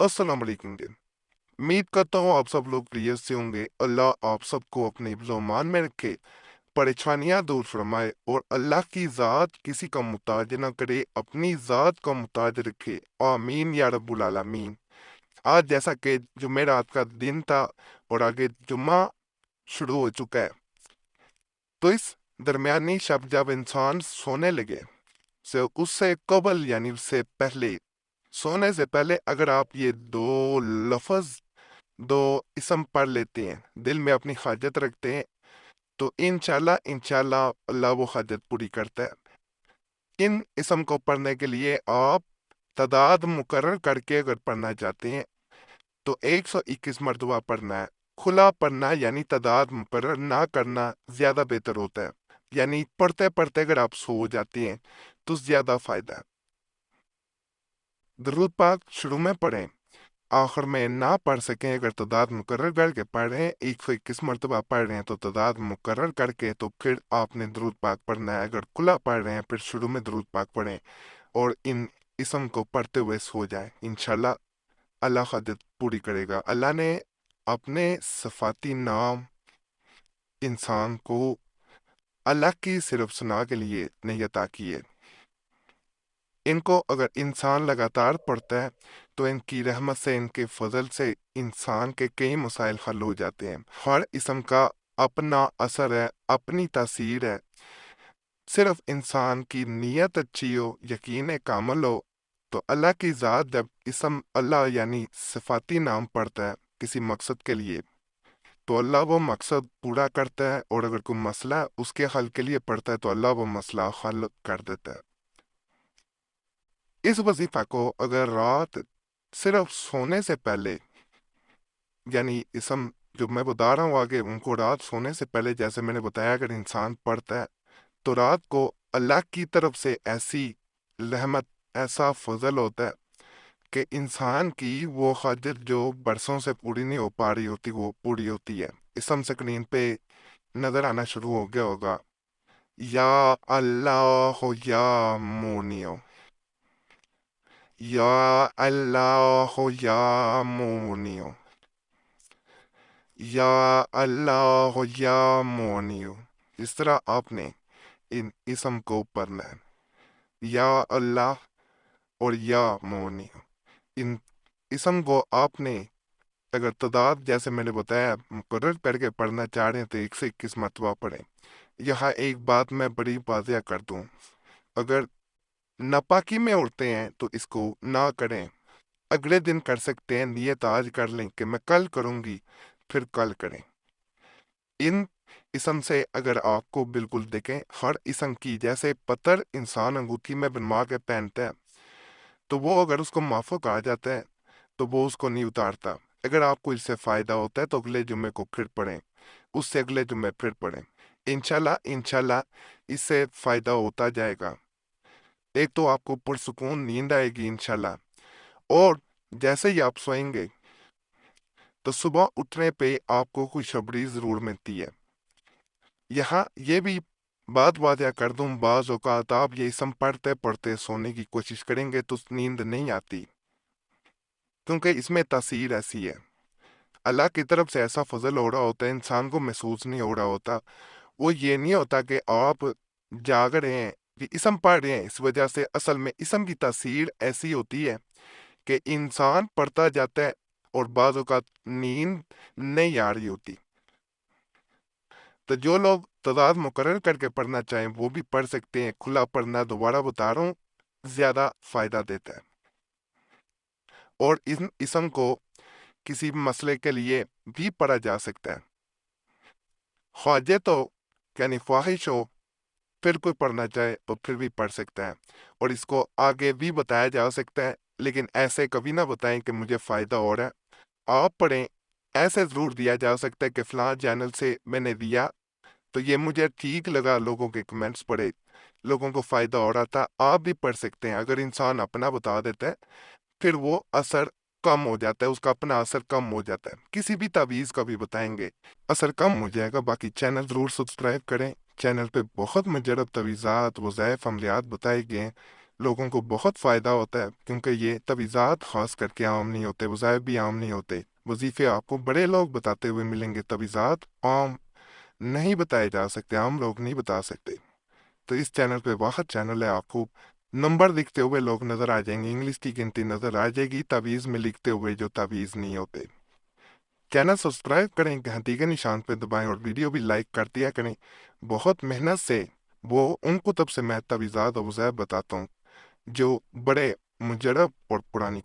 अस्सलाम वालेकुम दिन। उम्मीद करता हूँ आप सब लोग खैरियत से होंगे। अल्लाह आप सबको अपने हिफ्ज़-ओ-अमान में रखे, परेशानियां दूर फरमाए और अल्लाह की ज़ात किसी का मुताज ना करे, अपनी ज़ात का मुताज रखे। आमीन या रब्बुल आलमीन। आज जैसा कि जुमेरात का दिन था और आगे जुम्मा शुरू हो चुका है, तो इस दरमियानी शब जब इंसान सोने लगे से उससे कबल यानी उससे पहले, सोने से पहले अगर आप ये दो लफ्ज़ दो इसम पढ़ लेते हैं, दिल में अपनी हाजत रखते हैं, तो इंशाल्लाह इंशाल्लाह अल्लाह वो हाजत पूरी करता है। इन इसम को पढ़ने के लिए आप तादाद मुकर्रर करके अगर पढ़ना चाहते हैं तो 121 मरतबा पढ़ना है। खुला पढ़ना यानी तादाद मुकर्रर ना करना ज़्यादा बेहतर होता है। यानी पढ़ते पढ़ते अगर आप सो जाते हैं तो ज़्यादा फ़ायदा है। दरूद पाक शुरू में पढ़ें, आखिर में ना पढ़ सकें अगर तादाद मुकर्रर करके पढ़ रहे हैं, 121 मरतबा पढ़ रहे हैं तो तादाद मुकर्रर करके, तो फिर आपने दरूद पाक पढ़ना है। अगर खुला पढ़ रहे हैं फिर शुरू में दरूद पाक पढ़ें और इन इसम को पढ़ते हुए सो जाएं। इंशाल्लाह अल्लाह हाजत पूरी करेगा। अल्लाह ने अपने सफाती नाम इंसान को अल्लाह की सिर्फ सुना के लिए नहीं अता किए। इनको अगर इंसान लगातार पढ़ता है तो इनकी रहमत से, इनके फजल से इंसान के कई मसाइल हल हो जाते हैं। हर इसम का अपना असर है, अपनी तासीर है। सिर्फ इंसान की नीयत अच्छी हो, यकीन कामल हो, तो अल्लाह की ज़ात जब इसम अल्लाह यानी सिफाती नाम पढ़ता है किसी मकसद के लिए, तो अल्लाह वो मकसद पूरा करता है। और अगर कोई मसला उसके हल के लिए पढ़ता है तो अल्लाह वो मसला हल कर देता है। इस वजीफा को अगर रात सिर्फ सोने से पहले, यानी इसम जो मैं बता रहा हूँ आगे, उनको रात सोने से पहले जैसे मैंने बताया अगर इंसान पढ़ता है तो रात को अल्लाह की तरफ से ऐसी रहमत, ऐसा फजल होता है कि इंसान की वो हाजत जो बरसों से पूरी नहीं हो पा रही होती वो पूरी होती है। इसम स्क्रीन पे नजर आना शुरू हो गया होगा, या अल्लाह हो या मोनियो, या अल्लाह हो या मोनियो, या अल्लाह हो या मोनियो। इस तरह आपने इन इसम को पढ़ना है, या अल्लाह और या मोनियो। इन इसम को आपने अगर तादाद जैसे मैंने बताया मुकर्रर करके पढ़ना चाह रहे हैं तो 121 मरतबा पढ़ें। यहाँ एक बात मैं बड़ी वाज़िया कर दूं, अगर नापाकी में उड़ते हैं तो इसको ना करें। अगले दिन कर सकते हैं, नियत आज कर लें कि मैं कल करूंगी, फिर कल करें। इन इसम से अगर आपको बिल्कुल देखें, हर इसम की जैसे पत्थर इंसान अंगूठी में बनवा के पहनता है, तो वो अगर उसको माफक आ जाता है तो वो उसको नहीं उतारता। अगर आपको इससे फ़ायदा होता है तो अगले जुम्मे को फिर पढ़ें, उससे अगले जुम्मे फिर पढ़ें। इंशाल्लाह इंशाल्लाह इससे फ़ायदा होता जाएगा। एक तो आपको पुरसुकून नींद आएगी इंशाल्लाह, और जैसे ही आप सोएंगे तो सुबह उठने पे आपको खुशखबरी ज़रूर मिलती है। यहाँ ये भी बात वादिया कर दूं, बाज़ औक़ात आप ये इसम पढ़ते पढ़ते सोने की कोशिश करेंगे तो नींद नहीं आती, क्योंकि इसमें तासीर ऐसी है। अल्लाह की तरफ से ऐसा फजल हो रहा होता है, इंसान को महसूस नहीं हो रहा होता। वो ये नहीं होता कि आप जाग रहे हैं, कि इसम पढ़ रहे हैं इस वजह से। असल में इसम की तासीर ऐसी होती है कि इंसान पढ़ता जाता है और बाज़ औक़ात नींद नहीं आ रही होती। तो जो लोग तादाद मुकर्रर करके पढ़ना चाहें वो भी पढ़ सकते हैं। खुला पढ़ना, दोबारा बता रहा हूँ, ज़्यादा फ़ायदा देता है। और इन इसम को किसी मसले के लिए भी पढ़ा जा सकता है, ख्वाहिश हो यानी ख्वाहिश हो, फिर कोई पढ़ना चाहे तो फिर भी पढ़ सकता है। और इसको आगे भी बताया जा सकता है, लेकिन ऐसे कभी ना बताएं कि मुझे फ़ायदा हो रहा है। आप पढ़ें, ऐसे ज़रूर दिया जा सकता है कि फ़लाँ चैनल से मैंने दिया तो ये मुझे ठीक लगा, लोगों के कमेंट्स पढ़े, लोगों को फ़ायदा हो रहा था। आप भी पढ़ सकते हैं। अगर इंसान अपना बता देता है फिर वो असर कम हो जाता है, उसका अपना असर कम हो जाता है। किसी भी तावीज़ का भी बताएंगे असर कम हो जाएगा। बाकी चैनल ज़रूर सब्सक्राइब करें, चैनल पे बहुत मुजरब तवीज़ात, वज़ाइफ, अमलियात बताए गए हैं। لوگوں کو بہت فائدہ ہوتا ہے، کیونکہ یہ تویزات خاص کر کے عام نہیں ہوتے، وظائف بھی عام نہیں ہوتے۔ وظیفے آپ کو بڑے لوگ بتاتے ہوئے ملیں گے، تویزات عام نہیں بتائے جا سکتے، عام لوگ نہیں بتا سکتے۔ تو اس چینل پہ واحد چینل ہے، آپ کو نمبر لکھتے ہوئے لوگ نظر آ جائیں گے، انگلش کی گنتی نظر آ جائے گی، تعویذ میں لکھتے ہوئے جو تعویذ نہیں ہوتے۔ چینل سبسکرائب کریں، گھنٹی کے نشان پہ دبائیں اور ویڈیو بھی لائک کر دیا کریں۔ بہت محنت سے وہ ان کتب سے میں تعویذات اور وظائف بتاتا ہوں جو بڑے مجرب اور پرانی